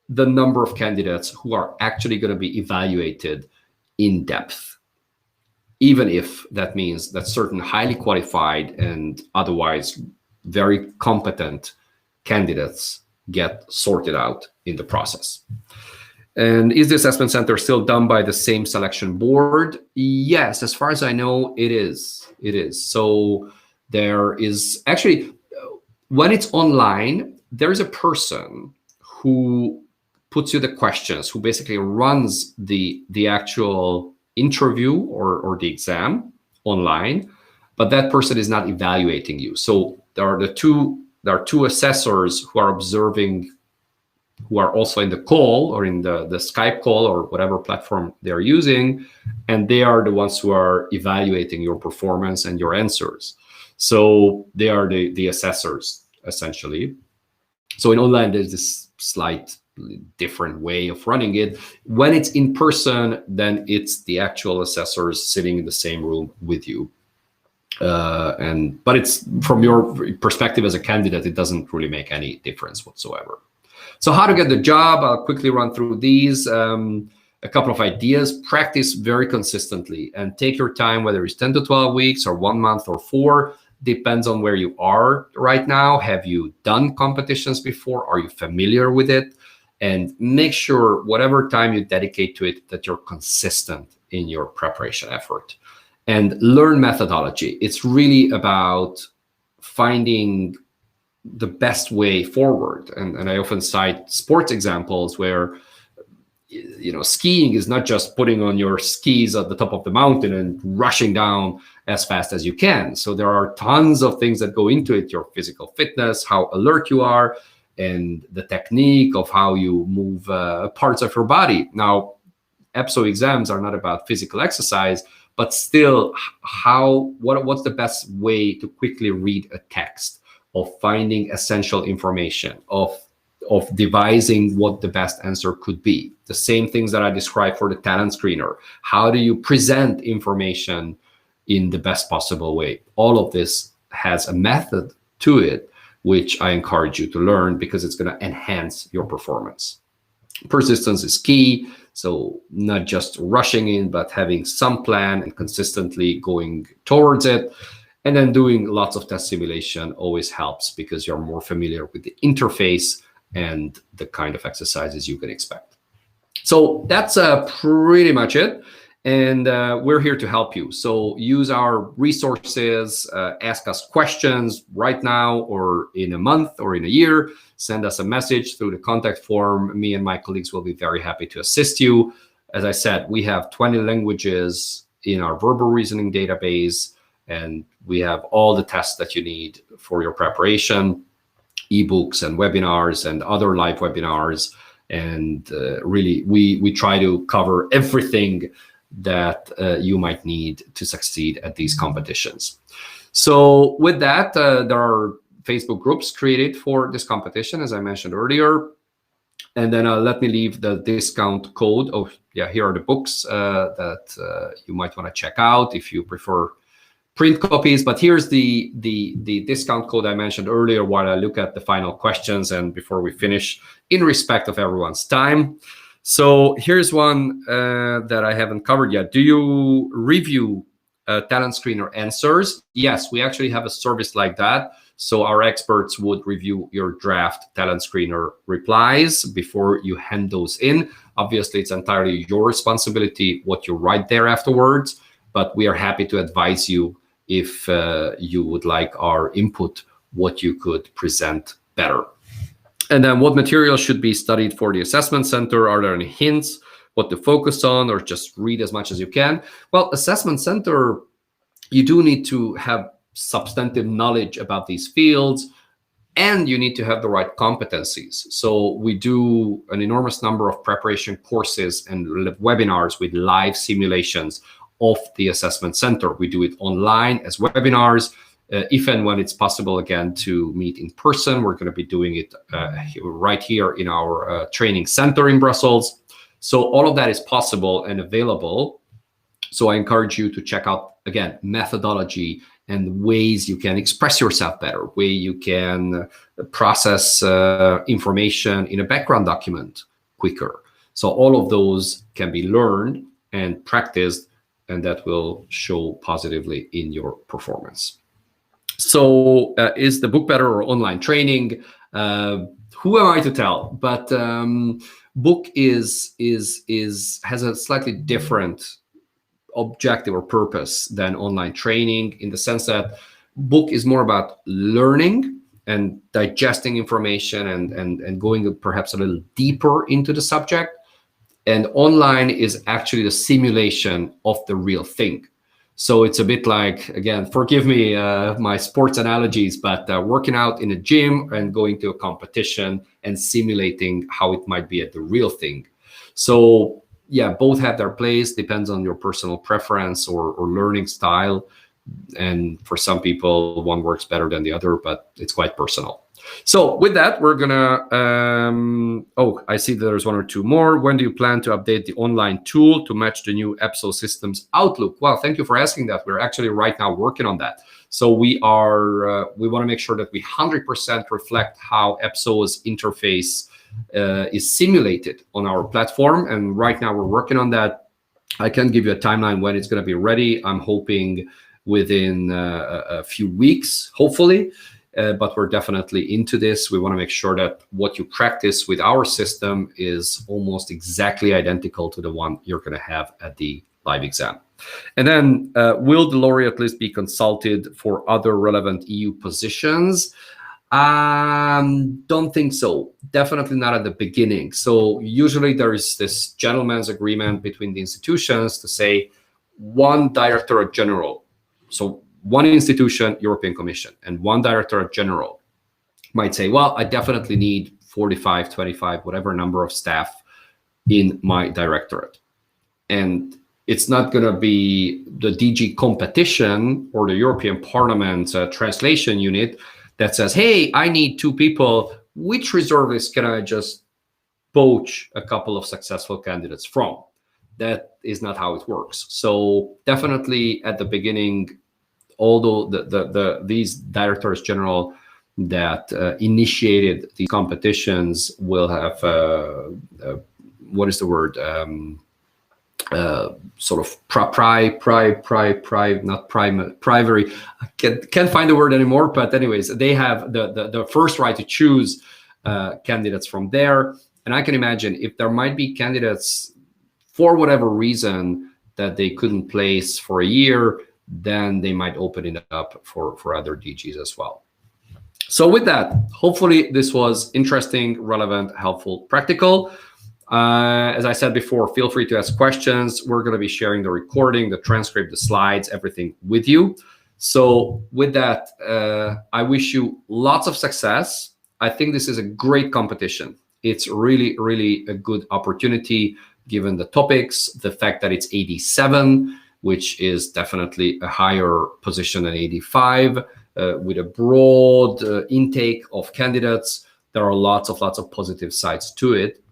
the number of candidates who are actually going to be evaluated in depth, even if that means that certain highly qualified and otherwise very competent candidates get sorted out in the process. And is the assessment center still done by the same selection board? Yes, as far as I know, it is. It is. So there is actually, when it's online, there's a person who puts you the questions, who basically runs the actual interview or the exam online, but that person is not evaluating you. So there are two assessors who are observing, who are also in the call or in the Skype call or whatever platform they're using, and they are the ones who are evaluating your performance and your answers. So they are the assessors, essentially. So in online, there's this slight different way of running it. When it's in person, then it's the actual assessors sitting in the same room with you. But it's, from your perspective as a candidate, it doesn't really make any difference whatsoever. So how to get the job? I'll quickly run through these. A couple of ideas. Practice very consistently and take your time, whether it's 10 to 12 weeks or 1 month or 4. Depends on where you are right now. Have you done competitions before? Are you familiar with it? And make sure whatever time you dedicate to it, that you're consistent in your preparation effort. And learn methodology. It's really about finding the best way forward. And I often cite sports examples where, skiing is not just putting on your skis at the top of the mountain and rushing down as fast as you can. So there are tons of things that go into it: your physical fitness, how alert you are, and the technique of how you move parts of your body. Now, EPSO exams are not about physical exercise, but still, what's the best way to quickly read a text, of finding essential information, of devising what the best answer could be. The same things that I described for the talent screener. How do you present information in the best possible way? All of this has a method to it, which I encourage you to learn, because it's going to enhance your performance. Persistence is key. So not just rushing in, but having some plan and consistently going towards it. And then doing lots of test simulation always helps, because you're more familiar with the interface and the kind of exercises you can expect. So that's pretty much it. And we're here to help you. So use our resources, ask us questions right now or in a month or in a year. Send us a message through the contact form. Me and my colleagues will be very happy to assist you. As I said, we have 20 languages in our verbal reasoning database, and we have all the tests that you need for your preparation, ebooks and webinars and other live webinars. And really, we try to cover everything that you might need to succeed at these competitions. So with that, there are Facebook groups created for this competition, as I mentioned earlier. And then let me leave the discount code. Oh, yeah, here are the books that you might want to check out if you prefer print copies. But here's the discount code I mentioned earlier while I look at the final questions and before we finish, in respect of everyone's time. So here's one that I haven't covered yet. Do you review talent screener answers? Yes, we actually have a service like that. So our experts would review your draft talent screener replies before you hand those in. Obviously, it's entirely your responsibility what you write there afterwards, but we are happy to advise you if you would like our input, what you could present better. And then what material should be studied for the assessment center? Are there any hints what to focus on, or just read as much as you can? Well, assessment center, you do need to have substantive knowledge about these fields, and you need to have the right competencies. So we do an enormous number of preparation courses and webinars with live simulations of the assessment center. We do it online as webinars. If and when it's possible again to meet in person, we're going to be doing it right here in our training center in Brussels. So all of that is possible and available. So I encourage you to check out, again, methodology and ways you can express yourself better, way you can process information in a background document quicker. So all of those can be learned and practiced, and that will show positively in your performance. So is the book better or online training? Who am I to tell? But book has a slightly different objective or purpose than online training, in the sense that book is more about learning and digesting information and going perhaps a little deeper into the subject. And online is actually the simulation of the real thing. So it's a bit like, again, forgive me my sports analogies, but working out in a gym and going to a competition and simulating how it might be at the real thing. So yeah, both have their place, depends on your personal preference or learning style. And for some people, one works better than the other, but it's quite personal. So with that, we're gonna, oh, I see that there's one or two more. When do you plan to update the online tool to match the new EPSO systems outlook? Well, thank you for asking that. We're actually right now working on that. So we want to make sure that we 100% reflect how EPSO's interface is simulated on our platform. And right now we're working on that. I can't give you a timeline when it's going to be ready. I'm hoping within a few weeks, hopefully. But we're definitely into this. We want to make sure that what you practice with our system is almost exactly identical to the one you're going to have at the live exam. And then will the laureate list be consulted for other relevant EU positions? Don't think so. Definitely not at the beginning. So usually there is this gentleman's agreement between the institutions to say one Directorate General. So one institution, European Commission, and one Directorate General might say, well, I definitely need 45, 25, whatever number of staff in my directorate. And it's not going to be the DG competition or the European Parliament translation unit that says, hey, I need 2 people. Which reservist can I just poach a couple of successful candidates from? That is not how it works. So definitely at the beginning, although these directors general that initiated these competitions will have what is the word, sort of primary. I can't find the word anymore, but anyways, they have the first right to choose candidates from there. And I can imagine if there might be candidates for whatever reason that they couldn't place for a year, then they might open it up for other DGs as well. So with that, hopefully this was interesting, relevant, helpful, practical. As I said before, feel free to ask questions. We're going to be sharing the recording, the transcript, the slides, everything with you. So with that, I wish you lots of success. I think this is a great competition. It's really, really a good opportunity given the topics, the fact that it's 87, which is definitely a higher position than 85, with a broad intake of candidates. There are lots of positive sides to it.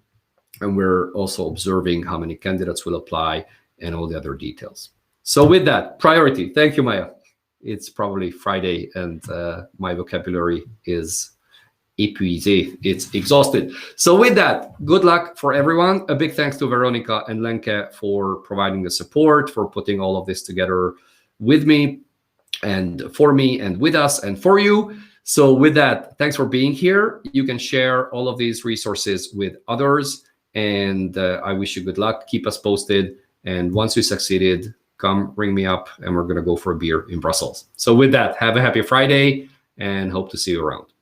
And we're also observing how many candidates will apply and all the other details. So with that, priority. Thank you, Maya. It's probably Friday and my vocabulary is épuisé. It's exhausted. So with that, good luck for everyone. A big thanks to Veronica and Lenke for providing the support, for putting all of this together with me and for me and with us and for you. So with that, thanks for being here. You can share all of these resources with others. And I wish you good luck. Keep us posted. And once you succeeded, come ring me up and we're going to go for a beer in Brussels. So with that, have a happy Friday and hope to see you around.